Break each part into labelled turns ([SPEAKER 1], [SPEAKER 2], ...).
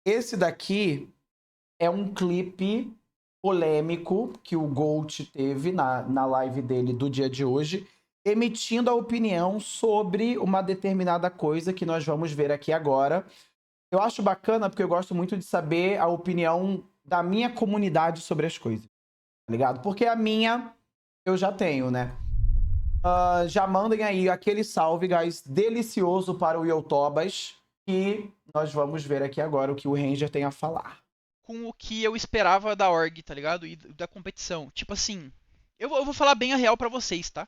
[SPEAKER 1] Esse daqui é um clipe polêmico que o Gold teve na live dele do dia de hoje, emitindo a opinião sobre uma determinada coisa que nós vamos ver aqui agora. Eu acho bacana porque eu gosto muito de saber a opinião da minha comunidade sobre as coisas, tá ligado? Porque a minha eu já tenho, né? Já mandem aí aquele salve, guys, delicioso para o Yotobas, que nós vamos ver aqui agora o que o Ranger tem a falar.
[SPEAKER 2] Com o que eu esperava da org, tá ligado? E da competição. Tipo assim, eu vou falar bem a real pra vocês, tá?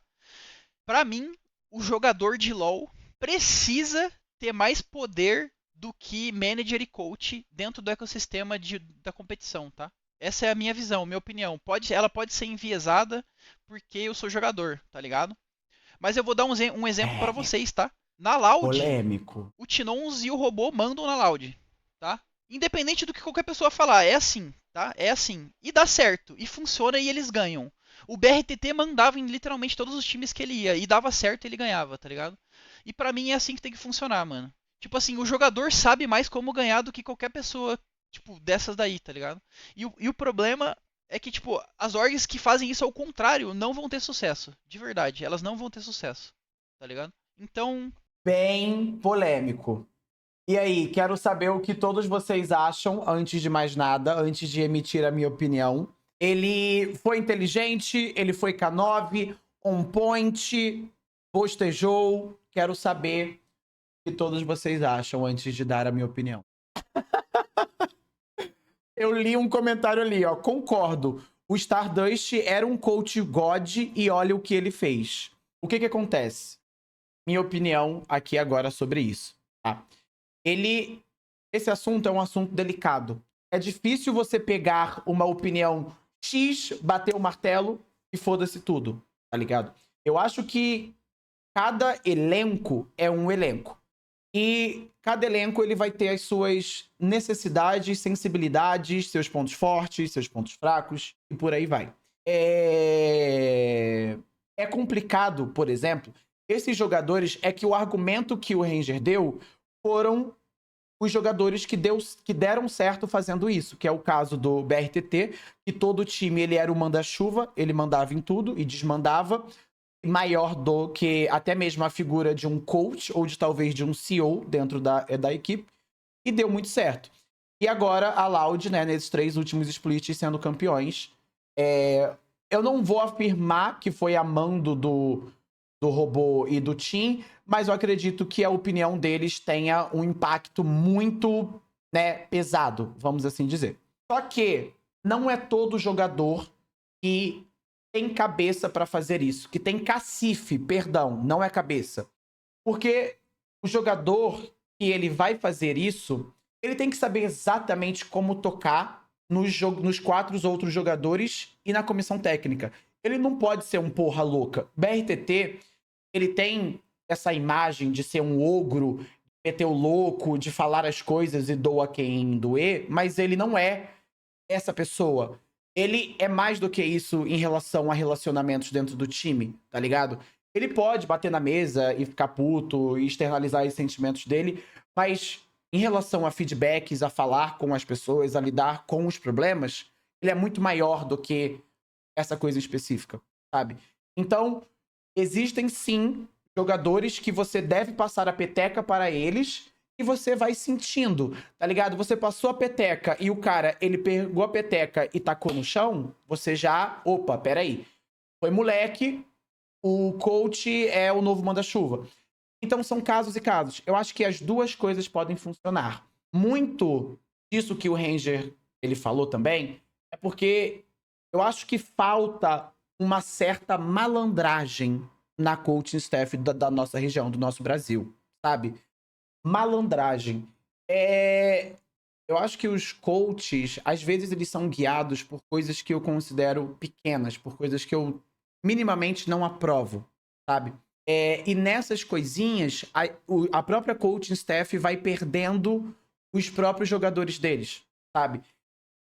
[SPEAKER 2] Pra mim, o jogador de LoL precisa ter mais poder do que manager e coach dentro do ecossistema da competição, tá? Essa é a minha visão, minha opinião. Ela pode ser enviesada porque eu sou jogador, tá ligado? Mas eu vou dar um exemplo para
[SPEAKER 1] É,
[SPEAKER 2] vocês, tá? Na Loud,
[SPEAKER 1] polêmico.
[SPEAKER 2] o Tinons e o robô mandam na Loud, tá? Independente do que qualquer pessoa falar, é assim, tá? É assim. E dá certo, e funciona e eles ganham. O BRTT mandava em literalmente todos os times que ele ia, e dava certo e ele ganhava, tá ligado? E pra mim é assim que tem que funcionar, mano. Tipo assim, o jogador sabe mais como ganhar do que qualquer pessoa, tipo, dessas daí, tá ligado? E o problema é que, tipo, as orgs que fazem isso ao contrário não vão ter sucesso. De verdade, elas não vão ter sucesso, tá ligado? Então,
[SPEAKER 1] Bem polêmico. E aí, quero saber o que todos vocês acham, antes de mais nada, antes de emitir a minha opinião. Ele foi inteligente, ele foi K9, on point, bostejou. Quero saber o que todos vocês acham antes de dar a minha opinião. Eu li um comentário ali, ó. Concordo. O Stardust era um coach God e olha o que ele fez. O que que acontece? Minha opinião aqui agora sobre isso, tá? Ele... Esse assunto é um assunto delicado. É difícil você pegar uma opinião X, bater o martelo e foda-se tudo, tá ligado? Eu acho que cada elenco é um elenco. E cada elenco ele vai ter as suas necessidades, sensibilidades, seus pontos fortes, seus pontos fracos e por aí vai. É complicado, por exemplo, esses jogadores é que o argumento que o Ranger deu foram os jogadores que deram certo fazendo isso, que é o caso do BRTT, que todo time ele era o manda-chuva, ele mandava em tudo e desmandava, maior do que até mesmo a figura de um coach ou de talvez de um CEO dentro da equipe, e deu muito certo. E agora a Loud, né, nesses 3 últimos splits sendo campeões. Eu não vou afirmar que foi a mando do robô e do Tim, mas eu acredito que a opinião deles tenha um impacto muito, né, pesado, vamos assim dizer. Só que não é todo jogador que tem cabeça para fazer isso, que tem cacife, perdão, não é cabeça. Porque o jogador que ele vai fazer isso, ele tem que saber exatamente como tocar nos 4 outros jogadores e na comissão técnica. Ele não pode ser um porra louca. BRTT, ele tem essa imagem de ser um ogro, meter o louco, de falar as coisas e doa quem doer, mas ele não é essa pessoa. Ele é mais do que isso em relação a relacionamentos dentro do time, tá ligado? Ele pode bater na mesa e ficar puto e externalizar os sentimentos dele, mas em relação a feedbacks, a falar com as pessoas, a lidar com os problemas, ele é muito maior do que essa coisa específica, sabe? Então, existem sim jogadores que você deve passar a peteca para eles e você vai sentindo, tá ligado? Você passou a peteca e o cara, ele pegou a peteca e tacou no chão, você já, opa, peraí. Foi moleque, o coach é o novo manda-chuva. Então são casos e casos. Eu acho que as duas coisas podem funcionar. Muito disso que o Ranger ele falou também é porque eu acho que falta uma certa malandragem na coaching staff da nossa região, do nosso Brasil, sabe? Malandragem. Eu acho que os coaches, às vezes, eles são guiados por coisas que eu considero pequenas, por coisas que eu minimamente não aprovo, sabe? E nessas coisinhas, a própria coaching staff vai perdendo os próprios jogadores deles, sabe?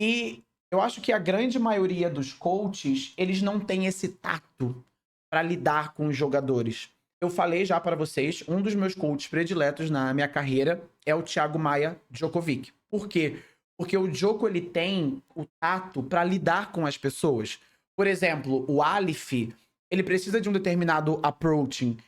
[SPEAKER 1] E eu acho que a grande maioria dos coaches, eles não têm esse tato para lidar com os jogadores. eu falei já para vocês, um dos meus coaches prediletos na minha carreira é o Thiago Maia Djokovic. Por quê? Porque o Djoko, ele tem o tato para lidar com as pessoas. Por exemplo, o Alif, ele precisa de um determinado approaching.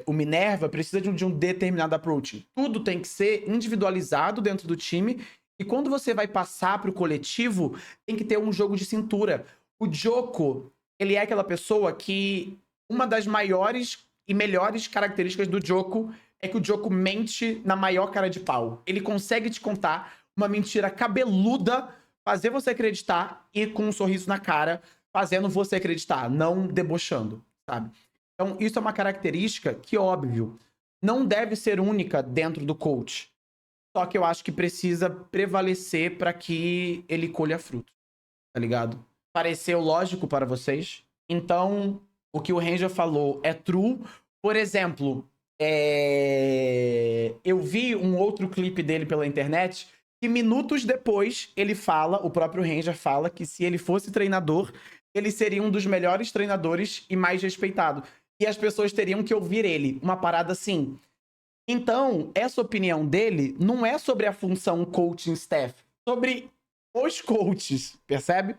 [SPEAKER 1] O Minerva precisa de um determinado approaching. Tudo tem que ser individualizado dentro do time. E quando você vai passar para o coletivo, tem que ter um jogo de cintura. O Djoko, ele é aquela pessoa que... Uma das maiores e melhores características do Djoko é que o Djoko mente na maior cara de pau. Ele consegue te contar uma mentira cabeluda, fazer você acreditar e com um sorriso na cara, fazendo você acreditar, não debochando, sabe? Então, isso é uma característica que, óbvio, não deve ser única dentro do coach. Só que eu acho que precisa prevalecer para que ele colha fruto, tá ligado? Pareceu lógico para vocês? Então, o que o Ranger falou é true. Por exemplo, eu vi um outro clipe dele pela internet que minutos depois ele fala, o próprio Ranger fala, que se ele fosse treinador, ele seria um dos melhores treinadores e mais respeitado. E as pessoas teriam que ouvir ele. Uma parada assim. Então, essa opinião dele não é sobre a função coaching staff, sobre os coaches, percebe?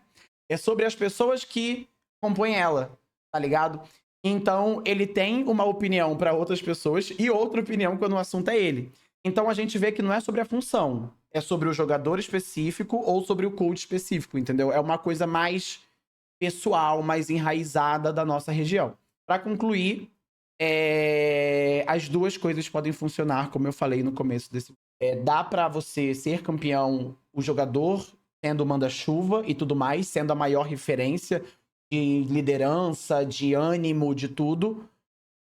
[SPEAKER 1] É sobre as pessoas que compõem ela, tá ligado? Então, ele tem uma opinião para outras pessoas e outra opinião quando o assunto é ele. Então, a gente vê que não é sobre a função, é sobre o jogador específico ou sobre o coach específico, entendeu? É uma coisa mais pessoal, mais enraizada da nossa região. Para concluir, as duas coisas podem funcionar, como eu falei no começo desse vídeo. Dá para você ser campeão, o jogador sendo o manda-chuva e tudo mais, sendo a maior referência de liderança, de ânimo, de tudo,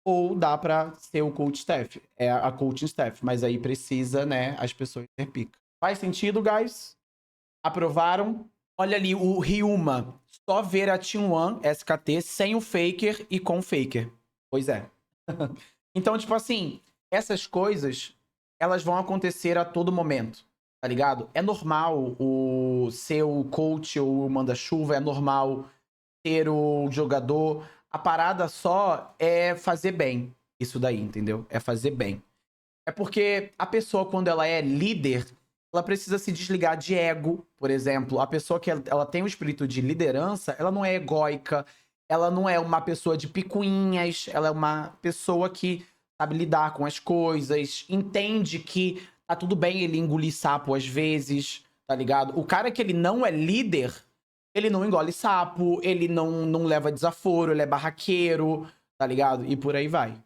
[SPEAKER 1] ou dá pra ser o coach staff, a coaching staff, mas aí precisa, né, as pessoas ter pica. Faz sentido, guys? Aprovaram? Olha ali, o Ryuma, só ver a Team One SKT sem o Faker e com o Faker. Pois é. Então, tipo assim, essas coisas, elas vão acontecer a todo momento, tá ligado? É normal o ser o coach ou o manda-chuva, é normal ter o jogador. A parada só é fazer bem isso daí, entendeu? É fazer bem. É porque a pessoa, quando ela é líder, ela precisa se desligar de ego, por exemplo. A pessoa que ela tem o espírito de liderança, ela não é egóica, ela não é uma pessoa de picuinhas, ela é uma pessoa que sabe lidar com as coisas, entende que tá tudo bem ele engolir sapo às vezes, tá ligado? O cara que ele não é líder, ele não engole sapo, ele não leva desaforo, ele é barraqueiro, tá ligado? E por aí vai.